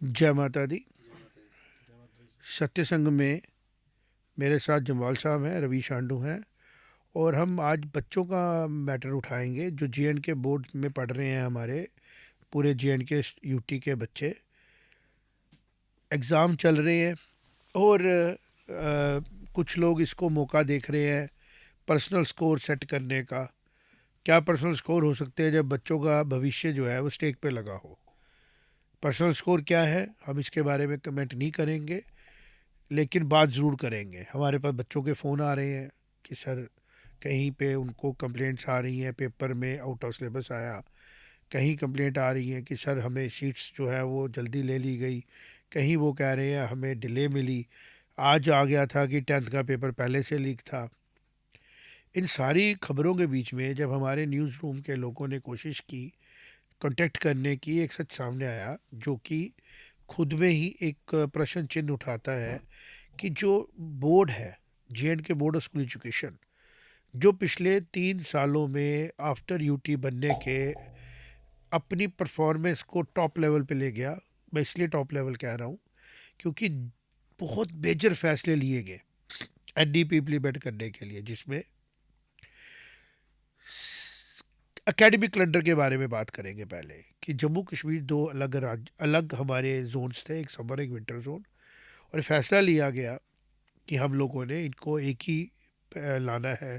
जय माता दी। सत्य संग में मेरे साथ जमवाल साहब हैं, रवि शांडू हैं, और हम आज बच्चों का मैटर उठाएंगे जो जे.एंड.के बोर्ड में पढ़ रहे हैं। हमारे पूरे जे.एंड.के यूटी के बच्चे, एग्ज़ाम चल रहे हैं और कुछ लोग इसको मौका देख रहे हैं पर्सनल स्कोर सेट करने का। क्या पर्सनल स्कोर हो सकते हैं जब बच्चों का भविष्य जो है वो स्टेक पे लगा हो। पर्सनल स्कोर क्या है, हम इसके बारे में कमेंट नहीं करेंगे, लेकिन बात ज़रूर करेंगे। हमारे पास बच्चों के फ़ोन आ रहे हैं कि सर कहीं पे उनको कंप्लेंट्स आ रही हैं, पेपर में आउट ऑफ सिलेबस आया, कहीं कंप्लेंट आ रही है कि सर हमें शीट्स जो है वो जल्दी ले ली गई, कहीं वो कह रहे हैं हमें डिले मिली, आज आ गया था कि 10th का पेपर पहले से लीक था। इन सारी खबरों के बीच में जब हमारे न्यूज़ रूम के लोगों ने कोशिश की कांटेक्ट करने की, एक सच सामने आया जो कि खुद में ही एक प्रश्न चिन्ह उठाता है कि जो बोर्ड है, J&K board of school education, जो पिछले 3 सालों में आफ्टर यूटी बनने के अपनी परफॉर्मेंस को टॉप लेवल पे ले गया। मैं इसलिए टॉप लेवल कह रहा हूँ क्योंकि बहुत मेजर फैसले लिए गए एनडीपी इम्प्लीमेंट करने के लिए, जिसमें एकेडमिक कैलेंडर के बारे में बात करेंगे पहले कि जम्मू कश्मीर दो अलग राज्य, अलग हमारे जोन्स थे, एक समर एक विंटर जोन, और फैसला लिया गया कि हम लोगों ने इनको एक ही लाना है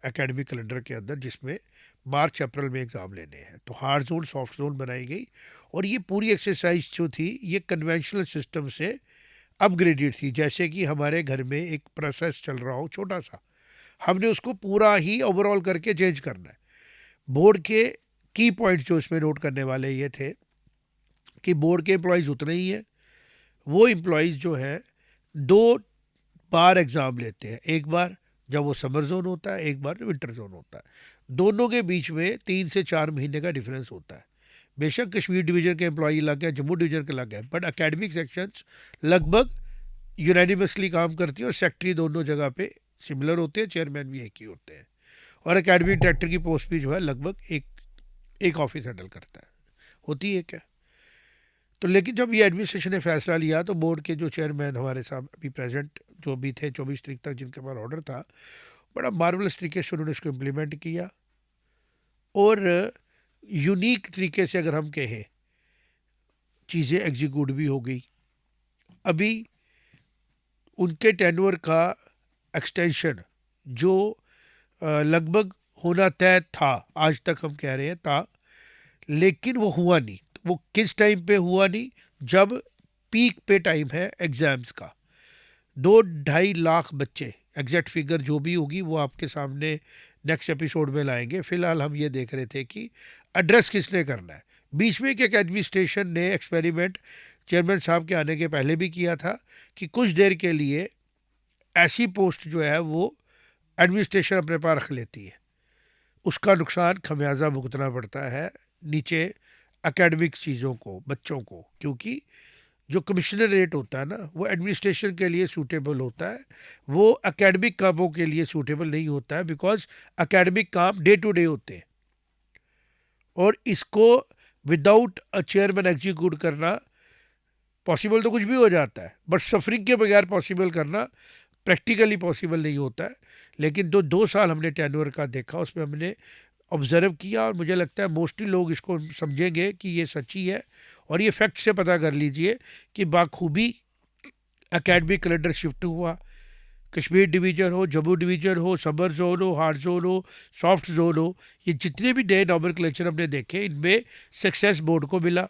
एकेडमिक कैलेंडर के अंदर, जिसमें मार्च अप्रैल में एग्ज़ाम लेने हैं। तो हार्ड जोन सॉफ्ट जोन बनाई गई और ये पूरी एक्सरसाइज जो थी ये कन्वेंशनल सिस्टम से अपग्रेडेड थी। जैसे कि हमारे घर में एक प्रोसेस चल रहा हो छोटा सा, हमने उसको पूरा ही ओवरऑल करके चेंज करना है। बोर्ड के की पॉइंट्स जो इसमें नोट करने वाले ये थे कि बोर्ड के एम्प्लॉयज़ उतने ही हैं। वो एम्प्लॉयज़ जो है 2 बार एग्ज़ाम लेते हैं, एक बार जब वो समर जोन होता है, एक बार जो विंटर जोन होता है। दोनों के बीच में 3 से 4 महीने का डिफरेंस होता है। बेशक कश्मीर डिवीज़न के एम्प्लॉई अलग है, जम्मू डिवीज़न के अलग है, बट एकेडमिक सेक्शंस लगभग यूनानिमसली काम करती है और सेक्रेटरी दोनों जगह पे सिमिलर होते हैं, चेयरमैन भी एक ही होते हैं, और एकेडमिक डायरेक्टर की पोस्ट भी जो है लगभग एक ऑफिस हैंडल करता है, होती है क्या। तो लेकिन जब ये एडमिनिस्ट्रेशन ने फैसला लिया तो बोर्ड के जो चेयरमैन हमारे साथ अभी प्रेजेंट जो भी थे 24 तारीख तक जिनके पास ऑर्डर था, बड़ा मार्वलस तरीके से उन्होंने इसको इम्प्लीमेंट किया और यूनिक तरीके से अगर हम कहें चीज़ें एग्जीक्यूट भी हो गई। अभी उनके टेन्योर का एक्सटेंशन जो लगभग होना तय था, आज तक हम कह रहे हैं था, लेकिन वो हुआ नहीं। तो वो किस टाइम पे हुआ नहीं, जब पीक पे टाइम है एग्ज़ाम्स का। 2-2.5 लाख बच्चे, एग्जैक्ट फिगर जो भी होगी वो आपके सामने नेक्स्ट एपिसोड में लाएंगे। फ़िलहाल हम ये देख रहे थे कि एड्रेस किसने करना है। बीच में एक एडमिनिस्ट्रेशन ने एक्सपेरिमेंट चेयरमैन साहब के आने के पहले भी किया था कि कुछ देर के लिए ऐसी पोस्ट जो है वो एडमिनिस्ट्रेशन अपने पास रख लेती है, उसका नुकसान खमियाजा भुगतना पड़ता है नीचे एकेडमिक चीज़ों को, बच्चों को, क्योंकि जो कमिश्नर रेट होता है ना वो एडमिनिस्ट्रेशन के लिए सूटेबल होता है, वो एकेडमिक कामों के लिए सूटेबल नहीं होता है, बिकॉज एकेडमिक काम डे टू डे होते हैं और इसको विदाउट अ चेयरमैन एग्जीक्यूट करना पॉसिबल तो कुछ भी हो जाता है, बट सफरिंग के बगैर पॉसिबल करना प्रैक्टिकली पॉसिबल नहीं होता है। लेकिन 2 साल हमने टेन्योर का देखा, उसमें हमने ऑब्ज़र्व किया और मुझे लगता है मोस्टली लोग इसको समझेंगे कि ये सच्ची है। और ये फैक्ट से पता कर लीजिए कि बाखूबी एकेडमिक कैलेंडर शिफ्ट हुआ। कश्मीर डिवीज़न हो, जम्मू डिवीज़न हो, समर जोन हो, हार्ड जोन हो, सॉफ्ट जोन हो, ये जितने भी नए नॉमेनक्लेचर हमने देखे इनमें सक्सेस बोर्ड को मिला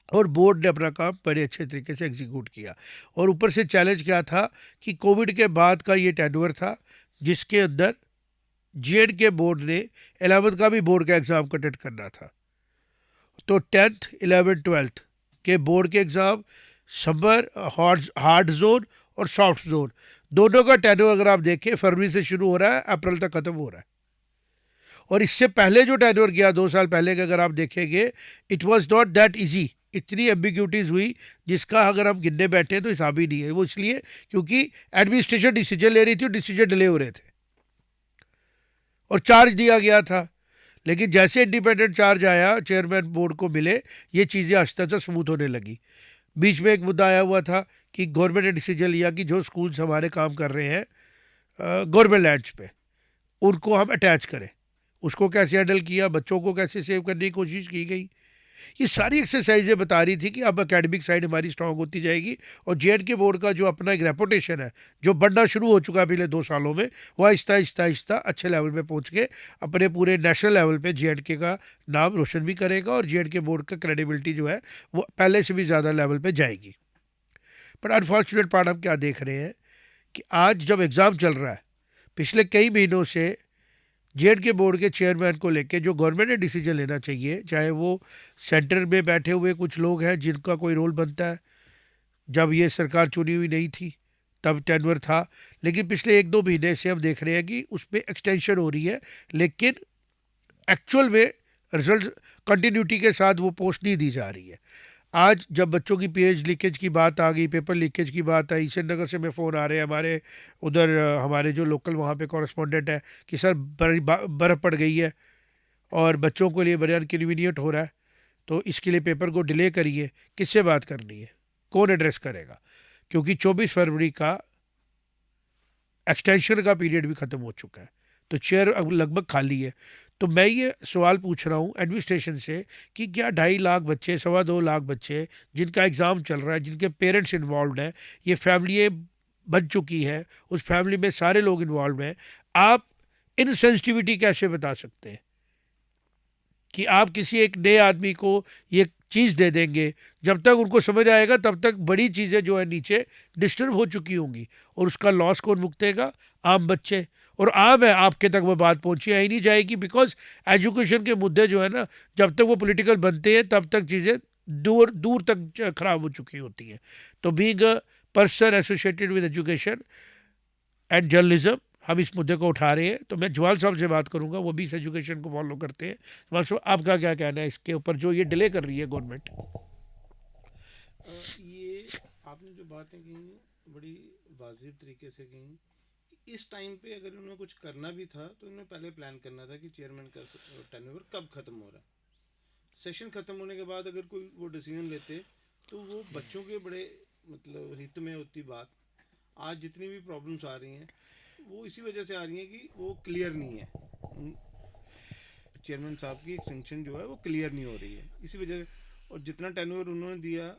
और बोर्ड ने अपना काम बड़े अच्छे तरीके से एग्जीक्यूट किया। और ऊपर से चैलेंज क्या था कि कोविड के बाद का ये टेन्योर था जिसके अंदर जे.एंड.के बोर्ड ने 11th का भी बोर्ड का एग्ज़ाम कंडक्ट करना था। तो 10th 11th 12th के बोर्ड के एग्ज़ाम समर हार्ड जोन और सॉफ्ट जोन दोनों का टेन्योर अगर आप देखें फरवरी से शुरू हो रहा है, अप्रैल तक ख़त्म हो रहा है। और इससे पहले जो टेन्योर गया 2 साल पहले का अगर आप देखेंगे, it was not that easy. इतनी एम्बिग्यूटीज़ हुई जिसका अगर हम गिनने बैठे तो हिसाब ही नहीं है। वो इसलिए क्योंकि एडमिनिस्ट्रेशन डिसीजन ले रही थी और डिसीजन डिले हो रहे थे और चार्ज दिया गया था। लेकिन जैसे इंडिपेंडेंट चार्ज आया चेयरमैन बोर्ड को मिले, ये चीज़ें आहिस्ता आहिस्ता स्मूथ होने लगी। बीच में एक मुद्दा आया हुआ था कि गवर्नमेंट ने डिसीजन लिया कि जो स्कूल्स हमारे काम कर रहे हैं गवर्नमेंट लैंड्स पे, उनको हम अटैच करें। उसको कैसे हैंडल किया, बच्चों को कैसे सेव करने की कोशिश की गई, ये सारी एक्सरसाइजें बता रही थी कि अब एकेडमिक साइड हमारी स्ट्रांग होती जाएगी। और जेएंडके बोर्ड का जो अपना एक रेपुटेशन है, जो बढ़ना शुरू हो चुका है पिछले 2 सालों में, वो आहिस्ता आहिस्ता आहिस्ता अच्छे लेवल पे पहुंच के अपने पूरे नेशनल लेवल पे जेएंडके का नाम रोशन भी करेगा और जेएंडके बोर्ड का क्रेडिबिलिटी जो है वो पहले से भी ज़्यादा लेवल पर जाएगी। पर अनफॉर्चुनेट पार्ट हम क्या देख रहे हैं कि आज जब एग्ज़ाम चल रहा है, पिछले कई महीनों से जेएंडके बोर्ड के चेयरमैन को लेके जो गवर्नमेंट ने डिसीजन लेना चाहिए, चाहे वो सेंटर में बैठे हुए कुछ लोग हैं जिनका कोई रोल बनता है, जब ये सरकार चुनी हुई नहीं थी तब टेन्योर था, लेकिन पिछले 1-2 महीने से हम देख रहे हैं कि उस पर एक्सटेंशन हो रही है, लेकिन एक्चुअल में रिजल्ट कंटिन्यूटी के साथ वो पोस्ट नहीं दी जा रही है। आज जब बच्चों की पेज लीकेज की बात आ गई, पेपर लीकेज की बात आई, श्रीनगर से मैं फ़ोन आ रहे हैं हमारे उधर, हमारे जो लोकल वहाँ पे कॉरेस्पॉन्डेंट है कि सर बर्फ़ पड़ गई है और बच्चों के लिए बड़ा इनकन्वीनियंट हो रहा है, तो इसके लिए पेपर को डिले करिए। किससे बात करनी है, कौन एड्रेस करेगा? क्योंकि 24 फरवरी का एक्सटेंशन का पीरियड भी ख़त्म हो चुका है, तो चेयर अब लगभग खाली है। तो मैं ये सवाल पूछ रहा हूँ एडमिनिस्ट्रेशन से कि क्या 2.5 लाख बच्चे, 2.25 लाख बच्चे जिनका एग्ज़ाम चल रहा है, जिनके पेरेंट्स इन्वॉल्व हैं, ये फैमिली बन चुकी है, उस फैमिली में सारे लोग इन्वॉल्व हैं, आप इन सेंसिटिविटी कैसे बता सकते हैं कि आप किसी एक नए आदमी को ये चीज़ दे देंगे? जब तक उनको समझ आएगा तब तक बड़ी चीज़ें जो है नीचे डिस्टर्ब हो चुकी होंगी, और उसका लॉस कौन भुगतेगा? आम बच्चे। और आम है, आपके तक वो बात पहुंची ही नहीं जाएगी, बिकॉज एजुकेशन के मुद्दे जो है ना, जब तक वो पॉलिटिकल बनते हैं तब तक चीज़ें दूर दूर तक ख़राब हो चुकी होती हैं। तो being a person associated with education and journalism, हम इस मुद्दे को उठा रहे हैं। तो मैं जवाल साहब से बात करूंगा, वो भी इस एजुकेशन को फॉलो करते हैं। जवाल साहब, आपका क्या कहना है इसके ऊपर जो ये डिले कर रही है गवर्नमेंट? ये आपने जो बातें कही बड़ी वाजिब तरीके से कही। इस टाइम पे अगर उन्हें कुछ करना भी था तो उन्हें पहले प्लान करना था कि चेयरमैन का टेन्योर कब ख़त्म हो रहा है। सेशन ख़त्म होने के बाद अगर कोई वो डिसीजन लेते तो वो बच्चों के बड़े मतलब हित में होती बात। आज जितनी भी प्रॉब्लम्स आ रही हैं वो इसी वजह से आ रही हैं कि वो क्लियर नहीं है, चेयरमैन साहब की एक्सटेंशन जो है वो क्लियर नहीं हो रही है, इसी वजह से। और जितना टेन्योर उन्होंने दिया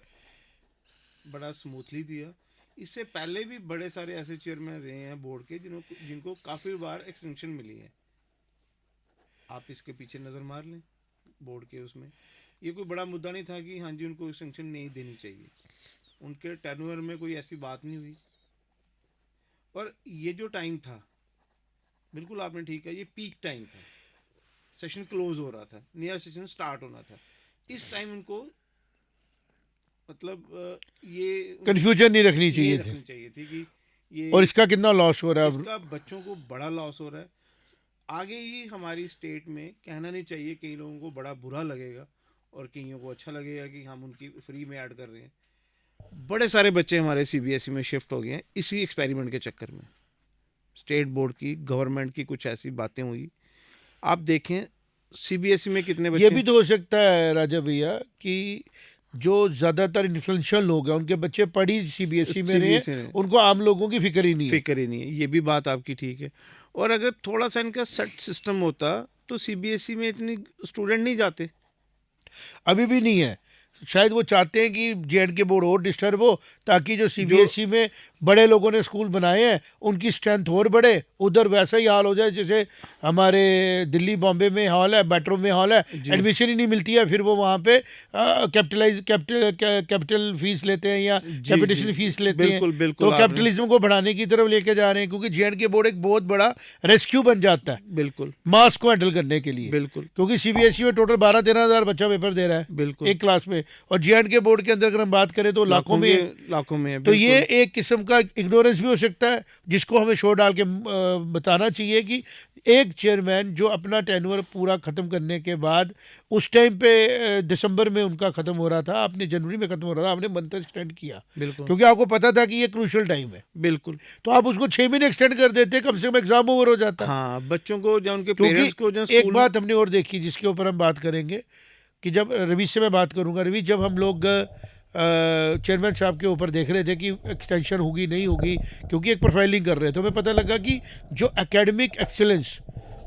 बड़ा स्मूथली दिया। इससे पहले भी बड़े सारे ऐसे चेयरमैन रहे हैं बोर्ड के जिनको काफ़ी बार एक्सटेंशन मिली है। आप इसके पीछे नज़र मार लें बोर्ड के, उसमें ये कोई बड़ा मुद्दा नहीं था कि हाँ जी उनको एक्सटेंशन नहीं देनी चाहिए, उनके टेन्योर में कोई ऐसी बात नहीं हुई। और ये जो टाइम था, बिल्कुल आपने ठीक है, ये पीक टाइम था, सेशन क्लोज हो रहा था, नया सेशन स्टार्ट होना था। इस टाइम उनको मतलब ये कन्फ्यूजन नहीं रखनी चाहिए थी कि ये, और इसका कितना लॉस हो रहा है, इसका बच्चों को बड़ा लॉस हो रहा है। आगे ही हमारी स्टेट में कहना नहीं चाहिए, कई लोगों को बड़ा बुरा लगेगा और कईयों को अच्छा लगेगा कि हम उनकी फ्री में ऐड कर रहे हैं। बड़े सारे बच्चे हमारे सीबीएसई में शिफ्ट हो गए हैं इसी एक्सपेरिमेंट के चक्कर में। स्टेट बोर्ड की, गवर्नमेंट की कुछ ऐसी बातें हुई, आप देखें सीबीएसई में कितने बच्चे। ये भी तो हो सकता है राजा भैया कि जो ज़्यादातर इन्फ्लुएंशियल लोग हैं उनके बच्चे पढ़ी सीबीएसई में रहे, उनको आम लोगों की फिक्र ही नहीं है। ये भी बात आपकी ठीक है। और अगर थोड़ा सा इनका सेट सिस्टम होता तो सीबीएसई में इतनी स्टूडेंट नहीं जाते। अभी भी नहीं है। शायद वो चाहते हैं कि जेएंडके बोर्ड और डिस्टर्ब हो, ताकि जो सीबीएसई में बड़े लोगों ने स्कूल बनाए हैं उनकी स्ट्रेंथ और बढ़े, उधर वैसा ही हाल हो जाए जैसे हमारे दिल्ली बॉम्बे में हॉल है, मेट्रो में हॉल है, एडमिशन ही नहीं मिलती है, फिर वो वहाँ पे कैपिटल फीस लेते हैं या कैपिटेशन फीस लेते हैं। तो कैपिटलिज्म को बढ़ाने की तरफ लेके जा रहे हैं, क्योंकि जेएंडके बोर्ड एक बहुत बड़ा रेस्क्यू बन जाता है बिल्कुल मास को हैंडल करने के लिए। बिल्कुल, क्योंकि सीबीएसई में टोटल 12-13 हज़ार बच्चा पेपर दे रहा है एक क्लास में, और जे बोर्ड के अंदर अगर हम बात करें तो लाखों में है। तो ये एक किस्म का इग्नोरेंस भी हो सकता है, जिसको हमें शो डाल के बताना चाहिए कि एक चेयरमैन जो अपना टेन्योर पूरा ख़त्म करने के बाद उस टाइम पे दिसंबर में उनका ख़त्म हो रहा था, आपने जनवरी में ख़त्म हो रहा था, आपने मंथ एक्सटेंड किया बिल्कुल, क्योंकि आपको पता था कि ये क्रूशल टाइम है। बिल्कुल। तो आप उसको 6 महीने एक्सटेंड कर देते, कम से कम एग्जाम ओवर हो जाता। हाँ, बच्चों को या उनके क्योंकि पेरेंट्स को जो एक स्कूल बात हमने और देखी जिसके ऊपर हम बात करेंगे कि जब रवि से मैं बात करूंगा, रवि जब हम लोग चेयरमैन साहब के ऊपर देख रहे थे कि एक्सटेंशन होगी नहीं होगी, क्योंकि एक प्रोफाइलिंग कर रहे थे, हमें पता लगा कि जो एकेडमिक एक्सेलेंस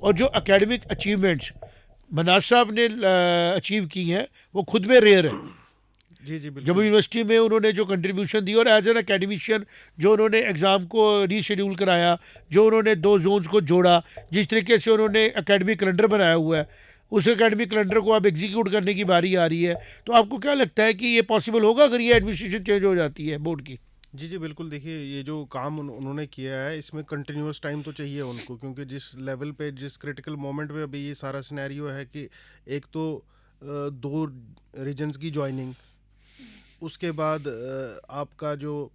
और जो एकेडमिक अचीवमेंट्स मनाज साहब ने अचीव की हैं वो खुद में रेयर है। जी जी बिल्कुल। जब यूनिवर्सिटी में उन्होंने जो कंट्रीब्यूशन दी और एज एन एकेडमिशियन जो उन्होंने एग्ज़ाम को रीशेड्यूल कराया, जो उन्होंने 2 जोन्स को जोड़ा, जिस तरीके से उन्होंने एकेडमिक कैलेंडर बनाया हुआ है, उस एकेडमिक कैलेंडर को अब एग्जीक्यूट करने की बारी आ रही है। तो आपको क्या लगता है कि ये पॉसिबल होगा अगर ये एडमिनिस्ट्रेशन चेंज हो जाती है बोर्ड की? जी जी बिल्कुल। देखिए, ये जो काम उन्होंने किया है इसमें कंटिन्यूस टाइम तो चाहिए उनको, क्योंकि जिस लेवल पे, जिस क्रिटिकल मोमेंट पे अभी ये सारा सिनेरियो है कि एक तो 2 रीजन्स की ज्वाइनिंग, उसके बाद आपका जो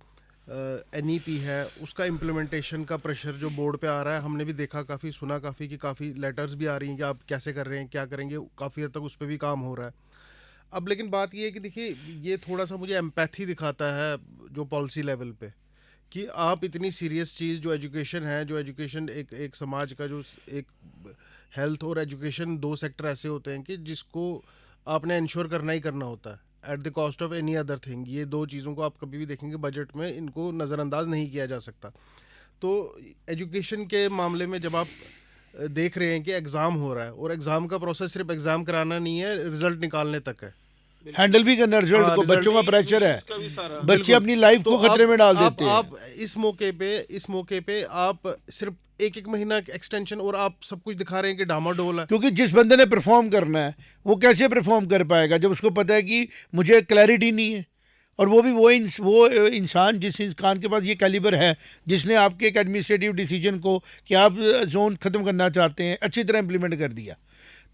NEP है उसका इम्प्लीमेंटेशन का प्रेशर जो बोर्ड पे आ रहा है, हमने भी देखा, काफ़ी सुना, काफ़ी कि काफ़ी लेटर्स भी आ रही हैं कि आप कैसे कर रहे हैं, क्या करेंगे, काफ़ी हद तक उस पर भी काम हो रहा है। अब लेकिन बात ये है कि देखिए, ये थोड़ा सा मुझे एम्पैथी दिखाता है जो पॉलिसी लेवल पे, कि आप इतनी सीरियस चीज़ जो एजुकेशन है, जो एजुकेशन एक समाज का जो एक हेल्थ और एजुकेशन 2 सेक्टर ऐसे होते हैं कि जिसको आपने इंश्योर करना ही करना होता है at the cost of any other thing. ये 2 चीज़ों को आप कभी भी देखेंगे बजट में, इनको नज़रअंदाज नहीं किया जा सकता। तो एजुकेशन के मामले में जब आप देख रहे हैं कि एग्ज़ाम हो रहा है और एग्ज़ाम का प्रोसेस सिर्फ एग्ज़ाम कराना नहीं है, रिजल्ट निकालने तक है, हैंडल भी करना रिजल्ट हाँ, को, रिजल्ट बच्चों का प्रेशर है, का भी सारा बच्चे बिल्कुल। अपनी लाइफ तो को खतरे में डाल आप देते हैं। आप इस मौके पे आप सिर्फ एक महीना एक्सटेंशन और आप सब कुछ दिखा रहे हैं कि डामाडोल है। क्योंकि जिस बंदे ने परफॉर्म करना है वो कैसे परफॉर्म कर पाएगा जब उसको पता है कि मुझे क्लैरिटी नहीं है। और वो भी वो इंसान जिस इंसान के पास ये कैलिबर है, जिसने आपके एक एडमिनिस्ट्रेटिव डिसीजन को कि आप जोन ख़त्म करना चाहते हैं अच्छी तरह इम्प्लीमेंट कर दिया,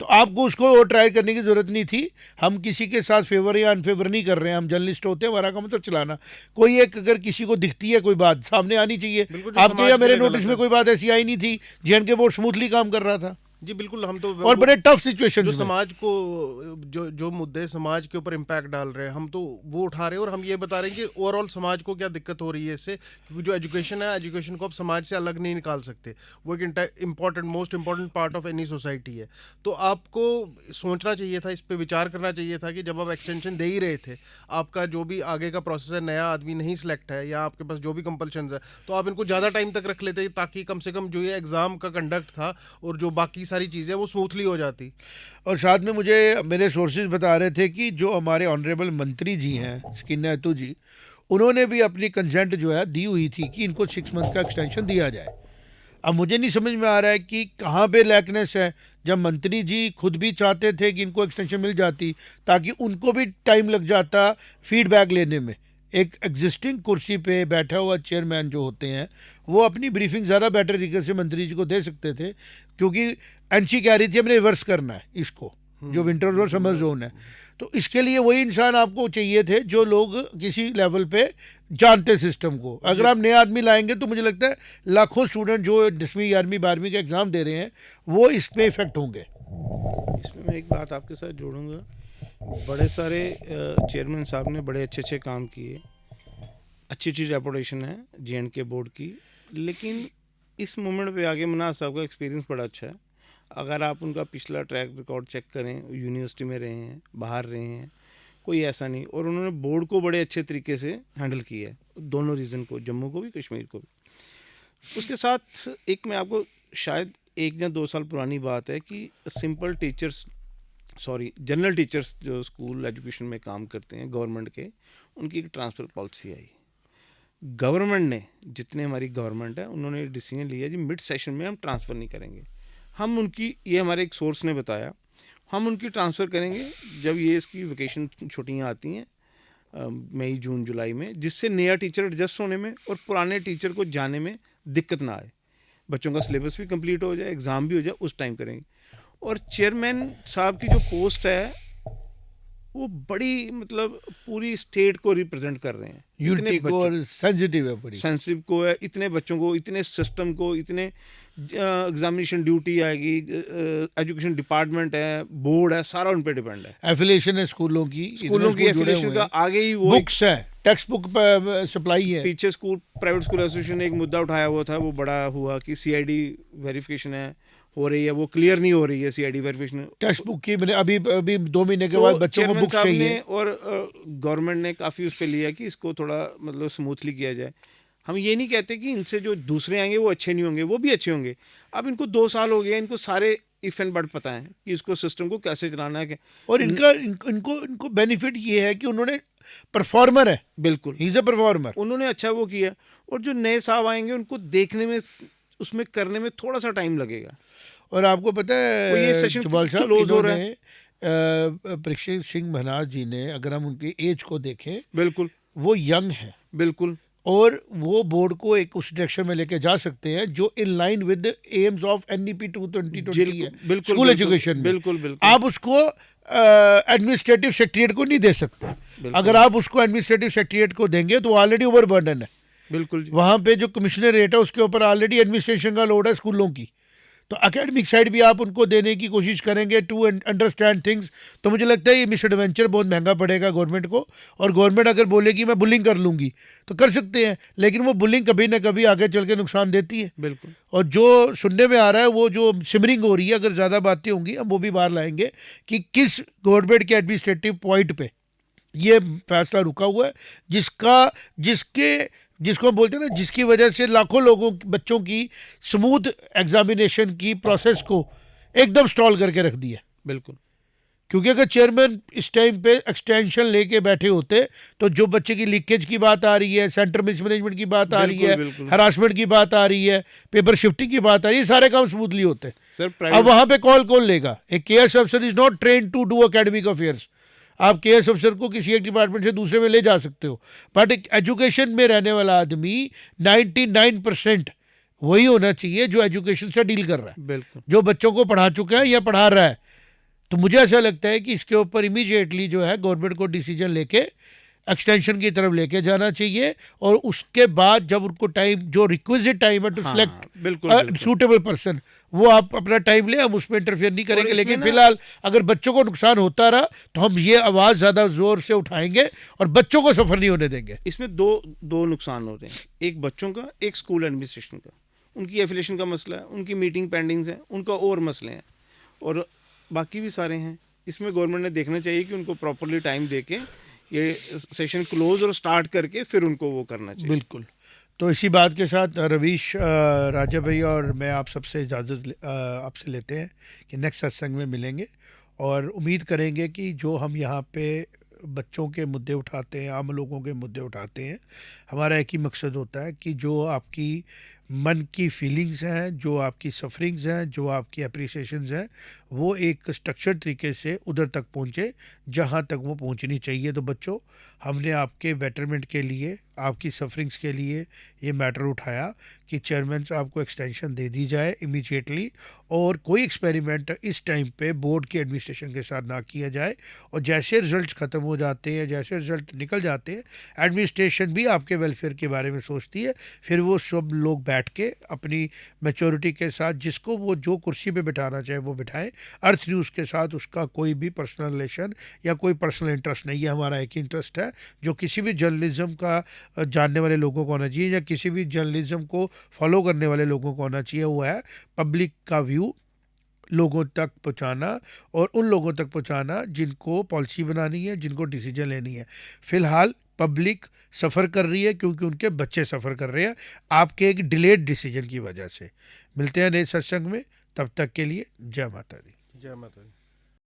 तो आपको उसको और ट्राई करने की ज़रूरत नहीं थी। हम किसी के साथ फेवर या अनफेवर नहीं कर रहे हैं, हम जर्नलिस्ट होते हैं, हमारा काम मतलब चलाना। कोई एक अगर किसी को दिखती है कोई बात सामने आनी चाहिए। बिल्कुल, जो आपके समाज या के मेरे लिए नोटिस गलत में है। कोई बात ऐसी आई नहीं थी, जे बोर्ड स्मूथली काम कर रहा था जी बिल्कुल। हम तो और बड़े टफ सिचुएशन जो में। समाज को जो मुद्दे समाज के ऊपर इम्पैक्ट डाल रहे हैं, हम तो वो उठा रहे हैं और हम ये बता रहे हैं कि ओवरऑल समाज को क्या दिक्कत हो रही है इससे, क्योंकि जो एजुकेशन है, एजुकेशन को आप समाज से अलग नहीं निकाल सकते, वो एक most important part of any society है। तो आपको सोचना चाहिए था, इस पर विचार करना चाहिए था कि जब आप एक्सटेंशन दे ही रहे थे, आपका जो भी आगे का प्रोसेस है, नया आदमी नहीं सिलेक्ट है या आपके पास जो भी कंपल्शन है, तो आप इनको ज़्यादा टाइम तक रख लेते ताकि कम से कम जो ये एग्ज़ाम का कंडक्ट था और जो बाकी सारी चीज़ें वो स्मूथली हो जाती। और साथ में मुझे मेरे सोर्सेज बता रहे थे कि जो हमारे ऑनरेबल मंत्री जी हैं स्किन नेतू जी, उन्होंने भी अपनी कंसेंट जो है दी हुई थी कि इनको 6 मंथ का एक्सटेंशन दिया जाए। अब मुझे नहीं समझ में आ रहा है कि कहाँ पे लैकनेस है, जब मंत्री जी खुद भी चाहते थे कि इनको एक्सटेंशन मिल जाती ताकि उनको भी टाइम लग जाता फीडबैक लेने में। एक एग्जिस्टिंग कुर्सी पे बैठा हुआ चेयरमैन जो होते हैं वो अपनी ब्रीफिंग ज़्यादा बेटर तरीके से मंत्री जी को दे सकते थे, क्योंकि एनसी कह रही थी हमने रिवर्स करना है इसको, जो विंटर और समर जोन है। तो इसके लिए वही इंसान आपको चाहिए थे जो लोग किसी लेवल पे जानते सिस्टम को। अगर आप नए आदमी लाएंगे तो मुझे लगता है लाखों स्टूडेंट जो 10वीं 11वीं 12वीं का एग्ज़ाम दे रहे हैं वो इस पे इफेक्ट होंगे। इसमें मैं एक बात आपके साथ जोड़ूंगा, बड़े सारे चेयरमैन साहब ने बड़े अच्छे अच्छे काम किए, अच्छी अच्छी रेपुटेशन है JNK बोर्ड की, लेकिन इस मोमेंट पे आगे मनाज साहब का एक्सपीरियंस बड़ा अच्छा है। अगर आप उनका पिछला ट्रैक रिकॉर्ड चेक करें, यूनिवर्सिटी में रहे हैं, बाहर रहे हैं, कोई ऐसा नहीं, और उन्होंने बोर्ड को बड़े अच्छे तरीके से हैंडल किया है, दोनों रीजन को, जम्मू को भी कश्मीर को भी। उसके साथ एक मैं आपको शायद 1 या 2 साल पुरानी बात है कि सिंपल टीचर्स जनरल टीचर्स जो स्कूल एजुकेशन में काम करते हैं गवर्नमेंट के, उनकी एक ट्रांसफ़र पॉलिसी आई। गवर्नमेंट ने, जितने हमारी गवर्नमेंट है, उन्होंने डिसीजन लिया जी मिड सेशन में हम ट्रांसफ़र नहीं करेंगे। हम उनकी, ये हमारे एक सोर्स ने बताया, हम उनकी ट्रांसफ़र करेंगे जब ये इसकी वेकेशन छुट्टियाँ आती हैं मई जून जुलाई में, जिससे नया टीचर एडजस्ट होने में और पुराने टीचर को जाने में दिक्कत ना आए, बच्चों का सिलेबस भी कंप्लीट हो जाए, एग्ज़ाम भी हो जाए, उस टाइम करेंगे। और चेयरमैन साहब की जो पोस्ट है वो बड़ी मतलब पूरी स्टेट को रिप्रेजेंट कर रहे हैं, यूनिटी को, और सेंसिटिव है बड़ी। सेंसिटिव को है, इतने बच्चों को, इतने सिस्टम को, इतने एग्जामिनेशन ड्यूटी आएगी, एजुकेशन डिपार्टमेंट है, बोर्ड है, सारा उन पे डिपेंड है। एफिलिएशन है स्कूलों की, स्कूलों की एफिलिएशन का आगे ही वो बुक्स है, टेक्स्ट बुक सप्लाई है। पीछे स्कूल प्राइवेट स्कूल एसोसिएशन ने एक मुद्दा उठाया हुआ था, वो बड़ा हुआ कि सीआईडी वेरिफिकेशन है हो रही है, वो क्लियर नहीं हो रही है सीआईडी वेरिफिकेशन। टेक्स्ट बुक की मैंने अभी 2 महीने के बाद बच्चों को बुक चाहिए, और गवर्नमेंट ने काफ़ी उस पर लिया कि इसको थोड़ा मतलब स्मूथली किया जाए। हम ये नहीं कहते कि इनसे जो दूसरे आएंगे वो अच्छे नहीं होंगे, वो भी अच्छे होंगे। अब इनको 2 साल हो गए, इनको सारे इफ एंड बट पता है कि इसको सिस्टम को कैसे चलाना है। और इनको बेनिफिट ये है कि उन्होंने परफॉर्मर है, बिल्कुल ही इज अ परफॉर्मर, उन्होंने अच्छा वो किया। और जो नए साहब आएंगे उनको देखने में, उसमें करने में थोड़ा सा टाइम लगेगा। और आपको पता वो ये है सेशन जमाल साहब, क्लोज हो रहा है। इन्होंने परीक्षित सिंह महाराज जी ने, अगर हम उनकी एज को देखें, बिल्कुल वो यंग है, बिल्कुल, और वो बोर्ड को एक उस डायरेक्शन में लेके जा सकते हैं जो in line with AIIMS of NEP 2020 है, बिल्कुल स्कूल एजुकेशन में। बिल्कुल बिल्कुल आप उसको एडमिनिस्ट्रेटिव सेक्रेटरीट को नहीं दे सकते। अगर आप उसको एडमिनिस्ट्रेटिव सेक्रेटरीट को देंगे तो ऑलरेडी ओवरबर्डन है। बिल्कुल वहाँ पे जो कमिश्नरेट है उसके ऊपर ऑलरेडी एडमिनिस्ट्रेशन का लोड है स्कूलों की। तो एकेडमिक साइड भी आप उनको देने की कोशिश करेंगे टू अंडरस्टैंड थिंग्स, तो मुझे लगता है ये मिस एडवेंचर बहुत महंगा पड़ेगा गवर्नमेंट को। और गवर्नमेंट अगर बोलेगी मैं बुलिंग कर लूँगी तो कर सकते हैं, लेकिन वो बुलिंग कभी ना कभी आगे चल के नुकसान देती है। बिल्कुल। और जो सुनने में आ रहा है, वो जो सिमरिंग हो रही है, अगर ज़्यादा बातें होंगी हम वो भी बाहर लाएंगे कि किस गवर्नमेंट के एडमिनिस्ट्रेटिव पॉइंट पे ये फैसला रुका हुआ है, जिसको हम बोलते हैं ना, जिसकी वजह से लाखों लोगों बच्चों की स्मूथ एग्जामिनेशन की प्रोसेस को एकदम स्टॉल करके रख दिया। बिल्कुल, क्योंकि अगर चेयरमैन इस टाइम पे एक्सटेंशन लेके बैठे होते तो जो बच्चे की लीकेज की बात आ रही है, सेंटर मिसमैनेजमेंट की बात आ रही है, हरासमेंट की बात आ रही है, पेपर शिफ्टिंग की बात आ रही है, सारे काम स्मूथली होते। अब वहां पे कॉल कौन लेगा? एक केएस अफसर is not train to do academic affairs. आप केएस अफसर को किसी एक डिपार्टमेंट से दूसरे में ले जा सकते हो, बट एजुकेशन में रहने वाला आदमी 99% वही होना चाहिए जो एजुकेशन से डील कर रहा है, बिल्कुल, जो बच्चों को पढ़ा चुका है या पढ़ा रहा है। तो मुझे ऐसा लगता है कि इसके ऊपर इमीडिएटली जो है गवर्नमेंट को डिसीजन लेके एक्सटेंशन की तरफ लेके जाना चाहिए, और उसके बाद जब उनको टाइम, जो रिक्विजिट टाइम है टू सिलेक्ट सूटेबल पर्सन, वो आप अपना टाइम ले, हम उसमें इंटरफेयर नहीं करेंगे। लेकिन फिलहाल अगर बच्चों को नुकसान होता रहा तो हम ये आवाज़ ज़्यादा जोर से उठाएंगे और बच्चों को सफ़र नहीं होने देंगे। इसमें दो नुकसान हो रहे हैं, एक बच्चों का, एक स्कूल एडमिनिस्ट्रेशन का। उनकी एफिलिएशन का मसला है, उनकी मीटिंग पेंडिंग्स है, उनका और मसले हैं, और बाकी भी सारे हैं। इसमें गवर्नमेंट ने देखना चाहिए कि उनको प्रॉपरली टाइम दे के ये सेशन क्लोज और स्टार्ट करके फिर उनको वो करना चाहिए। बिल्कुल। तो इसी बात के साथ रवीश, राजा भैया और मैं आप सबसे इजाज़त आपसे लेते हैं कि नेक्स्ट सत्संग में मिलेंगे, और उम्मीद करेंगे कि जो हम यहाँ पे बच्चों के मुद्दे उठाते हैं, आम लोगों के मुद्दे उठाते हैं, हमारा एक ही मकसद होता है कि जो आपकी मन की फीलिंग्स हैं, जो आपकी सफरिंग्स हैं, जो आपकी अप्रिसिएशंस हैं, वो एक स्ट्रक्चर्ड तरीके से उधर तक पहुँचे जहाँ तक वो पहुँचनी चाहिए। तो बच्चों, हमने आपके बेटरमेंट के लिए, आपकी सफरिंग्स के लिए ये मैटर उठाया कि चेयरमैन साहब को एक्सटेंशन दे दी जाए इमीडिएटली, और कोई एक्सपेरिमेंट इस टाइम पे बोर्ड की एडमिनिस्ट्रेशन के साथ ना किया जाए। और जैसे रिजल्ट्स ख़त्म हो जाते हैं, जैसे रिजल्ट निकल जाते हैं, एडमिनिस्ट्रेशन भी आपके वेलफेयर के बारे में सोचती है। फिर वो सब लोग बैठ के अपनी मैच्योरिटी के साथ जिसको वो जो कुर्सी पे बिठाना चाहे वो बिठाएं। अर्थ न्यूज़ के साथ उसका कोई भी पर्सनल रिलेशन या कोई पर्सनल इंटरेस्ट नहीं है। हमारा एक ही इंटरेस्ट है जो किसी भी जर्नलिज्म का जानने वाले लोगों को होना चाहिए, या किसी भी जर्नलिज्म को फॉलो करने वाले लोगों को होना चाहिए, वो है पब्लिक का व्यू लोगों तक पहुंचाना, और उन लोगों तक पहुंचाना जिनको पॉलिसी बनानी है, जिनको डिसीजन लेनी है। फ़िलहाल पब्लिक सफ़र कर रही है क्योंकि उनके बच्चे सफ़र कर रहे हैं आपके एक डिलेड डिसीजन की वजह से। मिलते हैं नए सत्संग में, तब तक के लिए जय माता दी। जय माता दी।